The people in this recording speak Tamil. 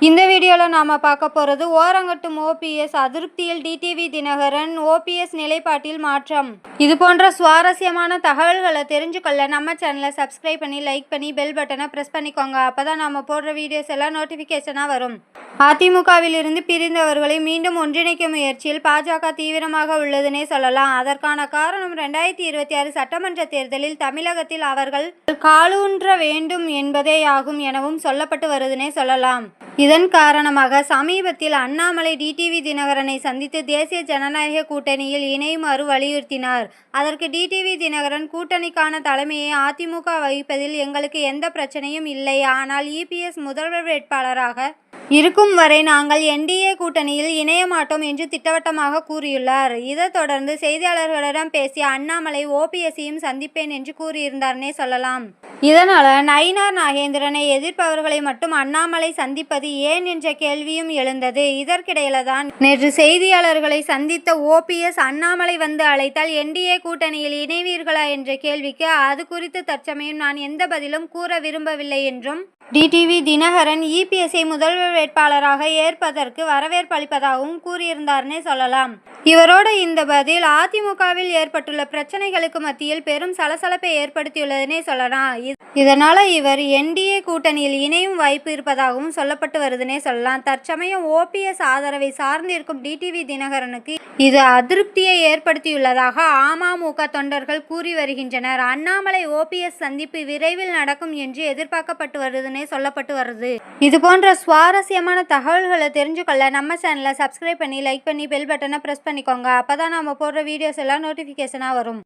இந்த வீடியோவில் நாம் பார்க்க போகிறது ஓரங்கட்டும் ஓபிஎஸ் அதிருப்தியில் டிடிவி தினகரன் ஓபிஎஸ் நிலைப்பாட்டில் மாற்றம். இது போன்ற சுவாரஸ்யமான தகவல்களை தெரிஞ்சுக்கொள்ள நம்ம சேனலை சப்ஸ்கிரைப் பண்ணி லைக் பண்ணி பெல் பட்டனை ப்ரெஸ் பண்ணிக்கோங்க. அப்போ தான் நம்ம போடுற வீடியோஸ் எல்லாம் நோட்டிஃபிகேஷனாக வரும். அதிமுகவில் இருந்து பிரிந்தவர்களை மீண்டும் ஒன்றிணைக்கும் முயற்சியில் பாஜக தீவிரமாக உள்ளதுன்னே சொல்லலாம். அதற்கான காரணம் 2026 சட்டமன்ற தேர்தலில் தமிழகத்தில் அவர்கள் காலூன்ற வேண்டும் என்பதேயாகும் எனவும் சொல்லப்பட்டு வருதுன்னே சொல்லலாம். இதன் காரணமாக சமீபத்தில் அண்ணாமலை டிடிவி தினகரனை சந்தித்து தேசிய ஜனநாயக கூட்டணியில் இணையுமாறு வலியுறுத்தினார். அதற்கு டிடிவி தினகரன், கூட்டணிக்கான தலைமையை அதிமுக வகிப்பதில் எங்களுக்கு எந்த பிரச்சனையும் இல்லை, ஆனால் இபிஎஸ் முதல்வர் வேட்பாளராக இருக்கும் வரை நாங்கள் என்டிஏ கூட்டணியில் இணைய மாட்டோம் என்று திட்டவட்டமாக கூறியுள்ளார். இதைத் தொடர்ந்து செய்தியாளர்களிடம் பேசிய அண்ணாமலை ஓபிஎஸ்ஸையும் சந்திப்பேன் என்று கூறியிருந்தார்னே சொல்லலாம். இதனால் நயினார் நாகேந்திரனை எதிர்ப்பவர்களை மட்டும் அண்ணாமலை சந்திப்பது ஏன் என்ற கேள்வியும் எழுந்தது. இதற்கிடையில்தான் நேற்று செய்தியாளர்களை சந்தித்த ஓபிஎஸ், அண்ணாமலை வந்து அழைத்தால் என்டிஏ கூட்டணியில் இணைவீர்களா என்ற கேள்விக்கு அது குறித்து தற்சமயம் நான் எந்த பதிலும் கூற விரும்பவில்லை என்றும், டிடிவி தினகரன் இபிஎஸ்ஐ முதல்வர் வேட்பாளராக ஏற்பதற்கு வரவேற்பு அளிப்பதாகவும் கூறியிருந்தார்னே சொல்லலாம். இவரோட இந்த பதில் அதிமுகவில் ஏற்பட்டுள்ள பிரச்சனைகளுக்கு மத்தியில் பெரும் சலசலப்பை ஏற்படுத்தியுள்ளதுன்னே சொல்லலாம். இதனால இவர் என்டிஏ கூட்டணியில் இணையும் வாய்ப்பு இருப்பதாகவும் சொல்லப்பட்டு வருதுன்னே சொல்லலாம். தற்சமயம் ஓபிஎஸ் ஆதரவை சார்ந்திருக்கும் டிடிவி தினகரனுக்கு இது அதிருப்தியை ஏற்படுத்தியுள்ளதாக அமமுக தொண்டர்கள் கூறி வருகின்றனர். அண்ணாமலை ஓபிஎஸ் சந்திப்பு விரைவில் நடக்கும் என்று எதிர்பார்க்கப்பட்டு வருதுன்னே சொல்லப்பட்டு வருது. இது போன்ற சுவாரஸ்யமான தகவல்களை தெரிஞ்சுக்கொள்ள நம்ம சேனலை சப்ஸ்கிரைப் பண்ணி லைக் பண்ணி பெல் பட்டனை ப்ரெஸ் பண்ணிக்கோங்க. அப்பதான் நம்ம போடுற வீடியோஸ் எல்லாம் நோட்டிஃபிகேஷனாக வரும்.